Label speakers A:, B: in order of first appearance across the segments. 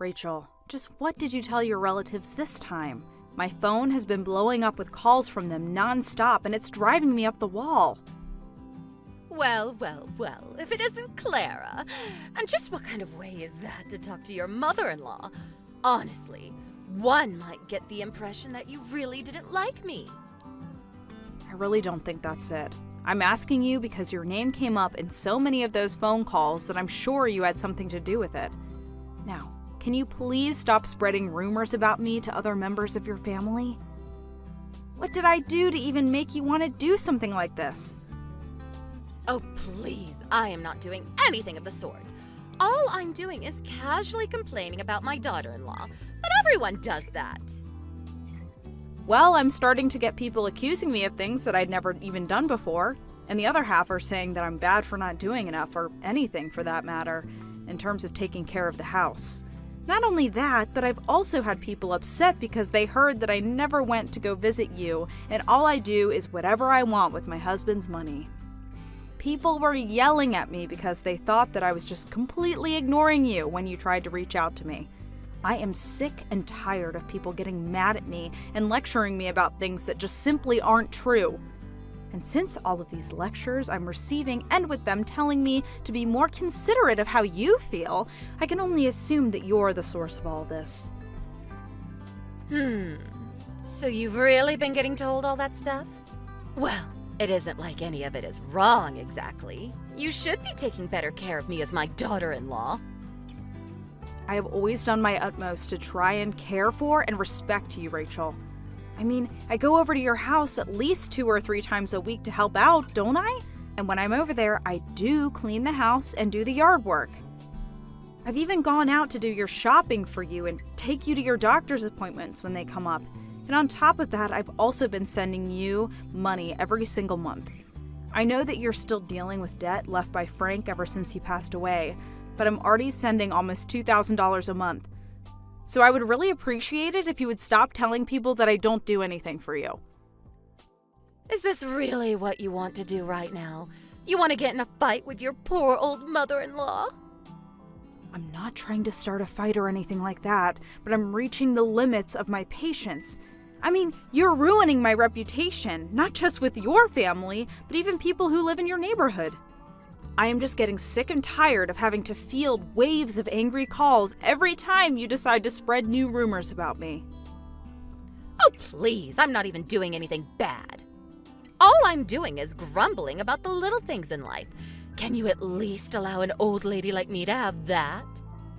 A: Rachel, just what did you tell your relatives this time? My phone has been blowing up with calls from them non-stop, and it's driving me up the wall.
B: Well, if it isn't Clara. And just what kind of way is that to talk to your mother-in-law? Honestly, one might get the impression that you really didn't like me.
A: I really don't think that's it. I'm asking you because your name came up in so many of those phone calls that I'm sure you had something to do with it. Now, can you please stop spreading rumors about me to other members of your family? What did I do to even make you want to do something like this?
B: Oh, please, I am not doing anything of the sort. All I'm doing is casually complaining about my daughter-in-law, but everyone does that.
A: Well, I'm starting to get people accusing me of things that I'd never even done before, and the other half are saying that I'm bad for not doing enough, or anything for that matter, in terms of taking care of the house. Not only that, but I've also had people upset because they heard that I never went to go visit you, and all I do is whatever I want with my husband's money. People were yelling at me because they thought that I was just completely ignoring you when you tried to reach out to me. I am sick and tired of people getting mad at me and lecturing me about things that just simply aren't true. And since all of these lectures I'm receiving end with them telling me to be more considerate of how you feel, I can only assume that you're the source of all this.
B: So you've really been getting told all that stuff? Well, it isn't like any of it is wrong exactly. You should be taking better care of me as my daughter-in-law.
A: I have always done my utmost to try and care for and respect you, Rachel. I mean, I go over to your house at least 2 or 3 times a week to help out, don't I? And when I'm over there, I do clean the house and do the yard work. I've even gone out to do your shopping for you and take you to your doctor's appointments when they come up. And on top of that, I've also been sending you money every single month. I know that you're still dealing with debt left by Frank ever since he passed away, but I'm already sending almost $2,000 a month. So I would really appreciate it if you would stop telling people that I don't do anything for you.
B: Is this really what you want to do right now? You want to get in a fight with your poor old mother-in-law?
A: I'm not trying to start a fight or anything like that, but I'm reaching the limits of my patience. I mean, you're ruining my reputation, not just with your family, but even people who live in your neighborhood. I am just getting sick and tired of having to field waves of angry calls every time you decide to spread new rumors about me.
B: Oh, please, I'm not even doing anything bad. All I'm doing is grumbling about the little things in life. Can you at least allow an old lady like me to have that?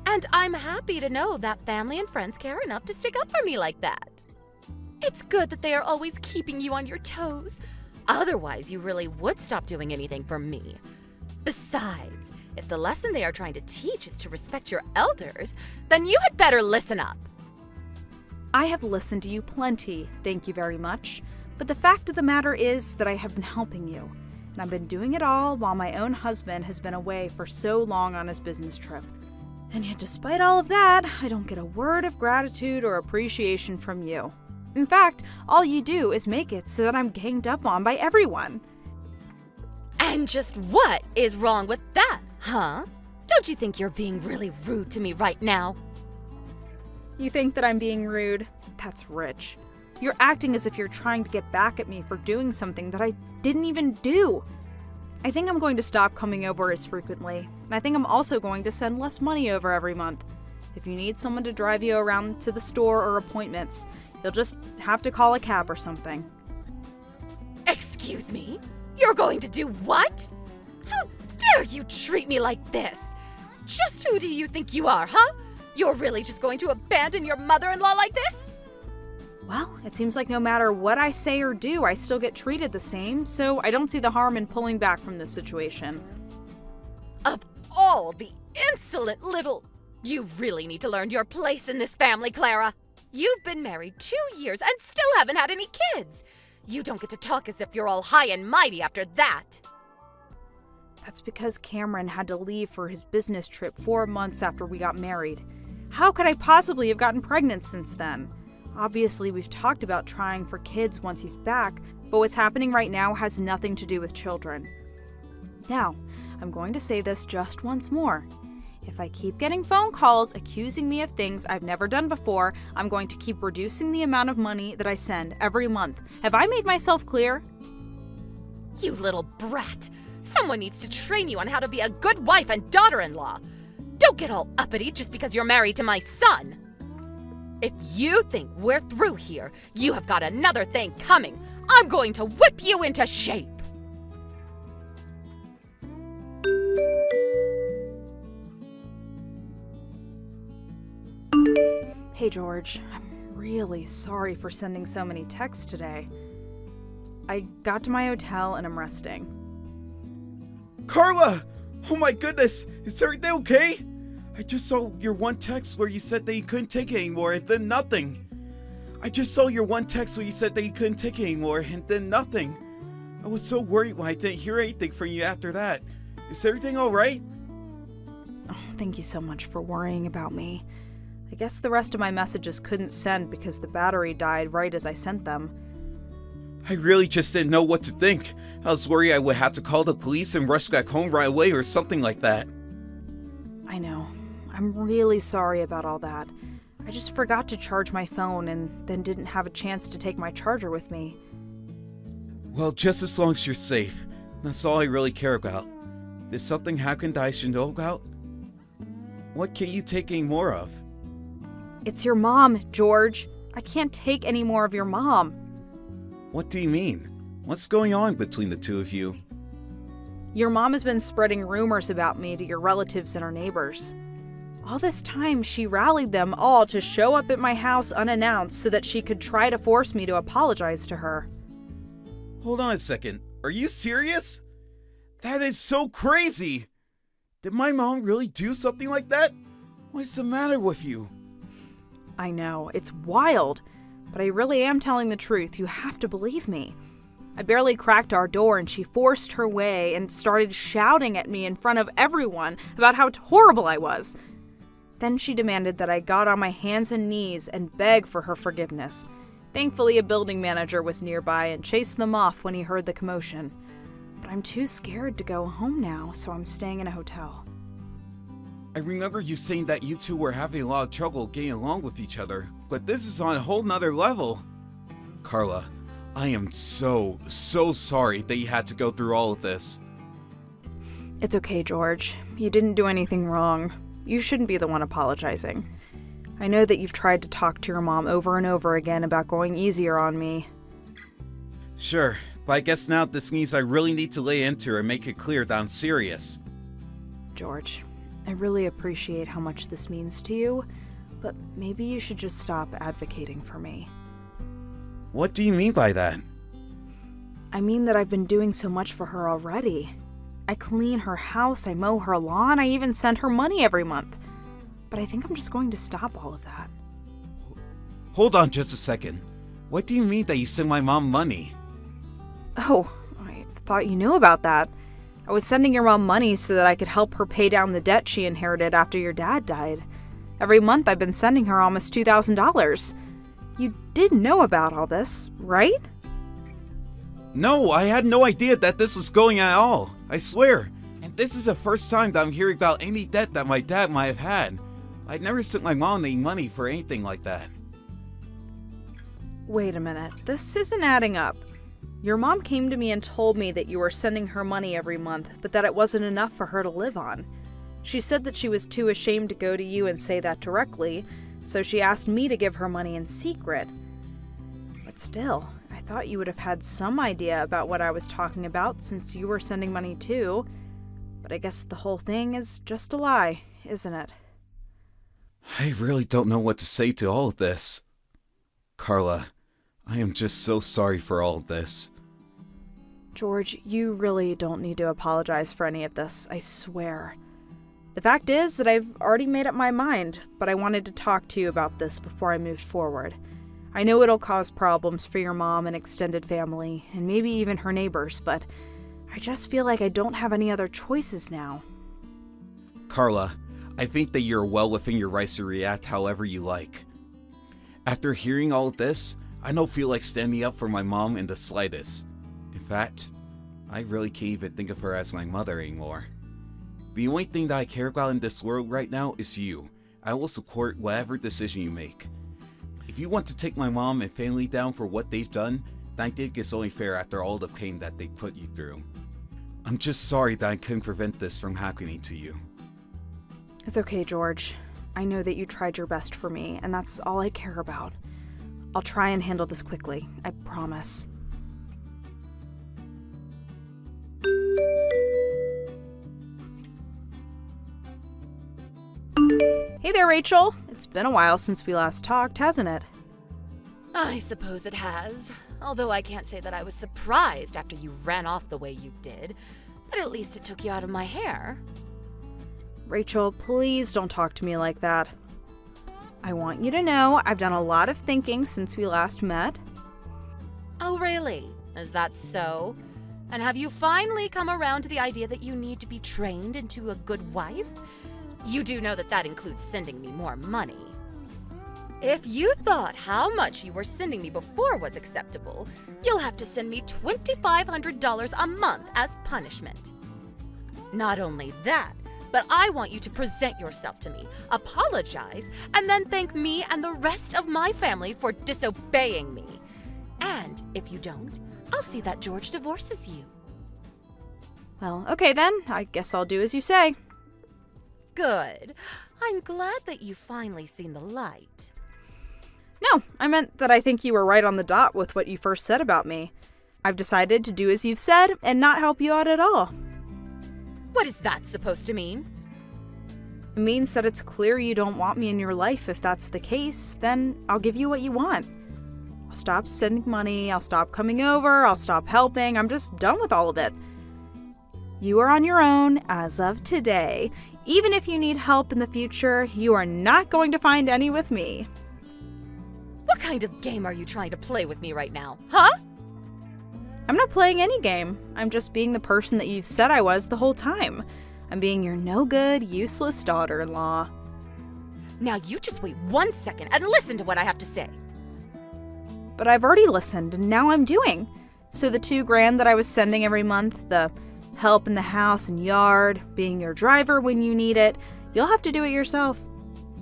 B: And I'm happy to know that family and friends care enough to stick up for me like that. It's good that they are always keeping you on your toes. Otherwise, you really would stop doing anything for me. Besides, if the lesson they are trying to teach is to respect your elders, then you had better listen up.
A: I have listened to you plenty, thank you very much. But the fact of the matter is that I have been helping you. And I've been doing it all while my own husband has been away for so long on his business trip. And yet despite all of that, I don't get a word of gratitude or appreciation from you. In fact, all you do is make it so that I'm ganged up on by everyone.
B: And just what is wrong with that, huh? Don't you think you're being really rude to me right now?
A: You think that I'm being rude? That's rich. You're acting as if you're trying to get back at me for doing something that I didn't even do. I think I'm going to stop coming over as frequently, and I think I'm also going to send less money over every month. If you need someone to drive you around to the store or appointments, you'll just have to call a cab or something.
B: Excuse me? You're going to do what? How dare you treat me like this? Just who do you think you are, huh? You're really just going to abandon your mother-in-law like this?
A: Well, it seems like no matter what I say or do, I still get treated the same, so I don't see the harm in pulling back from this situation.
B: Of all the insolent little... You really need to learn your place in this family, Clara. You've been married 2 years and still haven't had any kids. You don't get to talk as if you're all high and mighty after that.
A: That's because Cameron had to leave for his business trip 4 months after we got married. How could I possibly have gotten pregnant since then? Obviously, we've talked about trying for kids once he's back, but what's happening right now has nothing to do with children. Now, I'm going to say this just once more. If I keep getting phone calls accusing me of things I've never done before, I'm going to keep reducing the amount of money that I send every month. Have I made myself clear?
B: You little brat! Someone needs to train you on how to be a good wife and daughter-in-law. Don't get all uppity just because you're married to my son. If you think we're through here, you have got another thing coming. I'm going to whip you into shape.
A: Hey George, I'm really sorry for sending so many texts today. I got to my hotel and I'm resting.
C: Carla! Oh my goodness! Is everything okay? I just saw your one text where you said that you couldn't take it anymore and then nothing. I just saw your one text where you said that you couldn't take it anymore and then nothing. I was so worried when I didn't hear anything from you after that. Is everything alright?
A: Oh, thank you so much for worrying about me. I guess the rest of my messages couldn't send because the battery died right as I sent them.
C: I really just didn't know what to think. I was worried I would have to call the police and rush back home right away or something like that.
A: I know. I'm really sorry about all that. I just forgot to charge my phone and then didn't have a chance to take my charger with me.
C: Well, just as long as you're safe. That's all I really care about. Did something happen that I should know about? What can't you take any more of?
A: It's your mom, George. I can't take any more of your mom.
C: What do you mean? What's going on between the two of you?
A: Your mom has been spreading rumors about me to your relatives and her neighbors. All this time, she rallied them all to show up at my house unannounced so that she could try to force me to apologize to her.
C: Hold on a second. Are you serious? That is so crazy! Did my mom really do something like that? What's the matter with you?
A: I know, it's wild, but I really am telling the truth. You have to believe me. I barely cracked our door and she forced her way and started shouting at me in front of everyone about how horrible I was. Then she demanded that I got on my hands and knees and beg for her forgiveness. Thankfully, a building manager was nearby and chased them off when he heard the commotion. But I'm too scared to go home now, so I'm staying in a hotel.
C: I remember you saying that you two were having a lot of trouble getting along with each other, but this is on a whole nother level. Carla, I am so sorry that you had to go through all of this.
A: It's okay, George. You didn't do anything wrong. You shouldn't be the one apologizing. I know that you've tried to talk to your mom over and over again about going easier on me.
C: Sure, but I guess now this means I really need to lay into her and make it clear that I'm serious.
A: George, I really appreciate how much this means to you, but maybe you should just stop advocating for me.
C: What do you mean by that?
A: I mean that I've been doing so much for her already. I clean her house, I mow her lawn, I even send her money every month. But I think I'm just going to stop all of that.
C: Hold on just a second. What do you mean that you send my mom money?
A: Oh, I thought you knew about that. I was sending your mom money so that I could help her pay down the debt she inherited after your dad died. Every month I've been sending her almost $2,000. You did know about all this, right?
C: No, I had no idea that this was going at all. I swear. And this is the first time that I'm hearing about any debt that my dad might have had. I'd never sent my mom any money for anything like that.
A: Wait a minute, this isn't adding up. Your mom came to me and told me that you were sending her money every month, but that it wasn't enough for her to live on. She said that she was too ashamed to go to you and say that directly, so she asked me to give her money in secret. But still, I thought you would have had some idea about what I was talking about since you were sending money too. But I guess the whole thing is just a lie, isn't it?
C: I really don't know what to say to all of this. Carla, I am just so sorry for all of this.
A: George, you really don't need to apologize for any of this, I swear. The fact is that I've already made up my mind, but I wanted to talk to you about this before I moved forward. I know it'll cause problems for your mom and extended family, and maybe even her neighbors, but I just feel like I don't have any other choices now.
C: Carla, I think that you're well within your rights to react however you like. After hearing all of this, I don't feel like standing up for my mom in the slightest. In fact, I really can't even think of her as my mother anymore. The only thing that I care about in this world right now is you. I will support whatever decision you make. If you want to take my mom and family down for what they've done, then I think it's only fair after all the pain that they put you through. I'm just sorry that I couldn't prevent this from happening to you.
A: It's okay, George. I know that you tried your best for me, and that's all I care about. I'll try and handle this quickly, I promise. Hey there, Rachel. It's been a while since we last talked, hasn't it?
B: I suppose it has. Although I can't say that I was surprised after you ran off the way you did. But at least it took you out of my hair.
A: Rachel, please don't talk to me like that. I want you to know I've done a lot of thinking since we last met.
B: Oh, really? Is that so? And have you finally come around to the idea that you need to be trained into a good wife? You do know that that includes sending me more money. If you thought how much you were sending me before was acceptable, you'll have to send me $2,500 a month as punishment. Not only that, but I want you to present yourself to me, apologize, and then thank me and the rest of my family for disobeying me. And if you don't, I'll see that George divorces you.
A: Well, okay then. I guess I'll do as you say.
B: Good. I'm glad that you've finally seen the light.
A: No, I meant that I think you were right on the dot with what you first said about me. I've decided to do as you've said and not help you out at all.
B: What is that supposed to mean?
A: It means that it's clear you don't want me in your life. If that's the case, then I'll give you what you want. I'll stop sending money, I'll stop coming over, I'll stop helping. I'm just done with all of it. You are on your own as of today. Even if you need help in the future, you are not going to find any with me.
B: What kind of game are you trying to play with me right now, huh?
A: I'm not playing any game. I'm just being the person that you've said I was the whole time. I'm being your no-good, useless daughter-in-law.
B: Now you just wait 1 second and listen to what I have to say.
A: But I've already listened, and now I'm doing. So the $2,000 that I was sending every month, the help in the house and yard, being your driver when you need it, you'll have to do it yourself.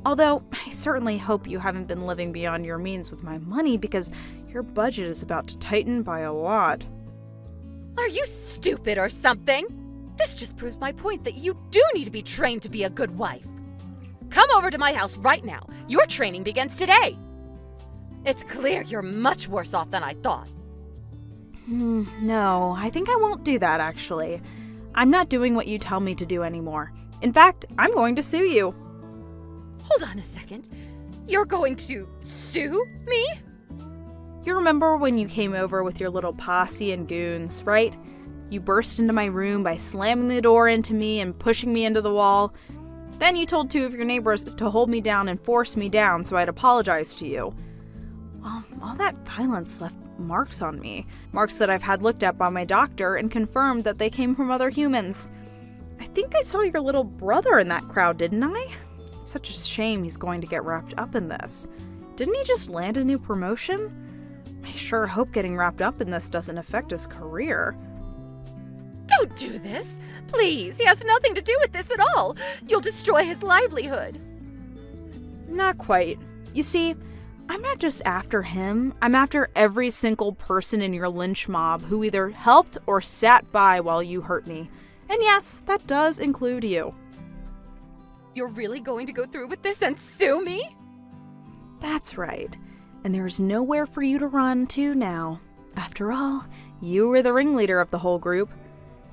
A: Although, I certainly hope you haven't been living beyond your means with my money because your budget is about to tighten by a lot.
B: Are you stupid or something? This just proves my point that you do need to be trained to be a good wife. Come over to my house right now. Your training begins today. It's clear you're much worse off than I thought.
A: No, I think I won't do that, actually. I'm not doing what you tell me to do anymore. In fact, I'm going to sue you.
B: Hold on a second. You're going to sue me?
A: You remember when you came over with your little posse and goons, right? You burst into my room by slamming the door into me and pushing me into the wall. Then you told 2 of your neighbors to hold me down and force me down so I'd apologize to you. Well, all that violence left marks on me. Marks that I've had looked at by my doctor and confirmed that they came from other humans. I think I saw your little brother in that crowd, didn't I? It's such a shame he's going to get wrapped up in this. Didn't he just land a new promotion? I sure hope getting wrapped up in this doesn't affect his career.
B: Don't do this. Please, he has nothing to do with this at all. You'll destroy his livelihood.
A: Not quite. You see, I'm not just after him. I'm after every single person in your lynch mob who either helped or sat by while you hurt me. And yes, that does include you.
B: You're really going to go through with this and sue me?
A: That's right. And there's nowhere for you to run to now. After all, you were the ringleader of the whole group.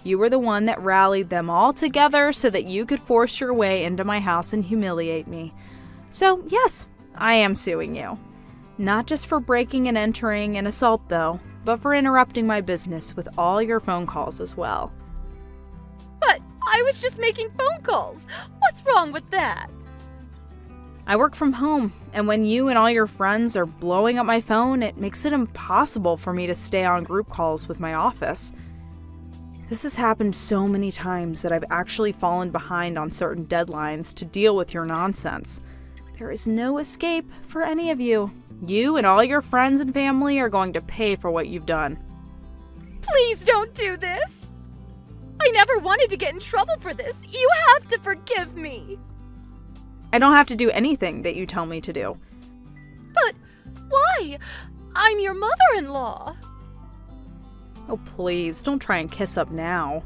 A: You were the one that rallied them all together so that you could force your way into my house and humiliate me. So, yes, I am suing you. Not just for breaking and entering an assault, though, but for interrupting my business with all your phone calls as well.
B: But I was just making phone calls. What's wrong with that?
A: I work from home, and when you and all your friends are blowing up my phone, it makes it impossible for me to stay on group calls with my office. This has happened so many times that I've actually fallen behind on certain deadlines to deal with your nonsense. There is no escape for any of you. You and all your friends and family are going to pay for what you've done.
B: Please don't do this. I never wanted to get in trouble for this. You have to forgive me.
A: I don't have to do anything that you tell me to do.
B: But why? I'm your mother-in-law.
A: Oh, please, don't try and kiss up now.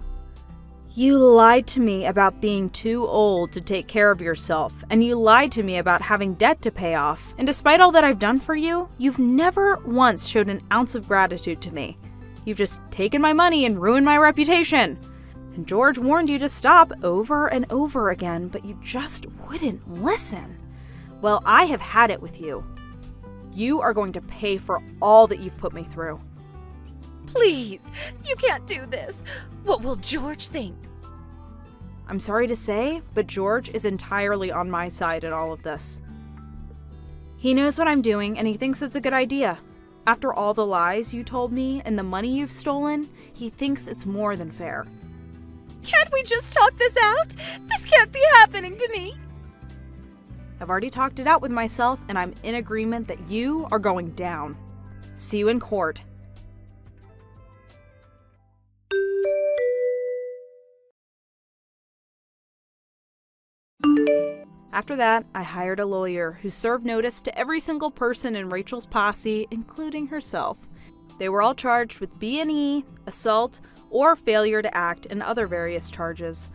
A: You lied to me about being too old to take care of yourself, and you lied to me about having debt to pay off. And despite all that I've done for you, you've never once showed an ounce of gratitude to me. You've just taken my money and ruined my reputation. And George warned you to stop over and over again, but you just wouldn't listen. Well, I have had it with you. You are going to pay for all that you've put me through.
B: Please, you can't do this. What will George think?
A: I'm sorry to say, but George is entirely on my side in all of this. He knows what I'm doing, and he thinks it's a good idea. After all the lies you told me and the money you've stolen, he thinks it's more than fair.
B: Can't we just talk this out? This can't be happening to me.
A: I've already talked it out with myself, and I'm in agreement that you are going down. See you in court. After that, I hired a lawyer who served notice to every single person in Rachel's posse, including herself. They were all charged with B&E, assault, or failure to act, and other various charges.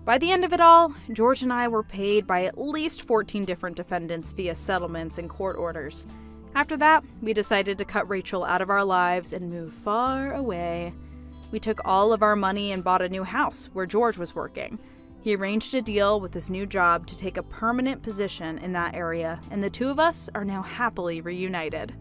A: By the end of it all, George and I were paid by at least 14 different defendants via settlements and court orders. After that, we decided to cut Rachel out of our lives and move far away. We took all of our money and bought a new house where George was working. He arranged a deal with his new job to take a permanent position in that area, and the two of us are now happily reunited.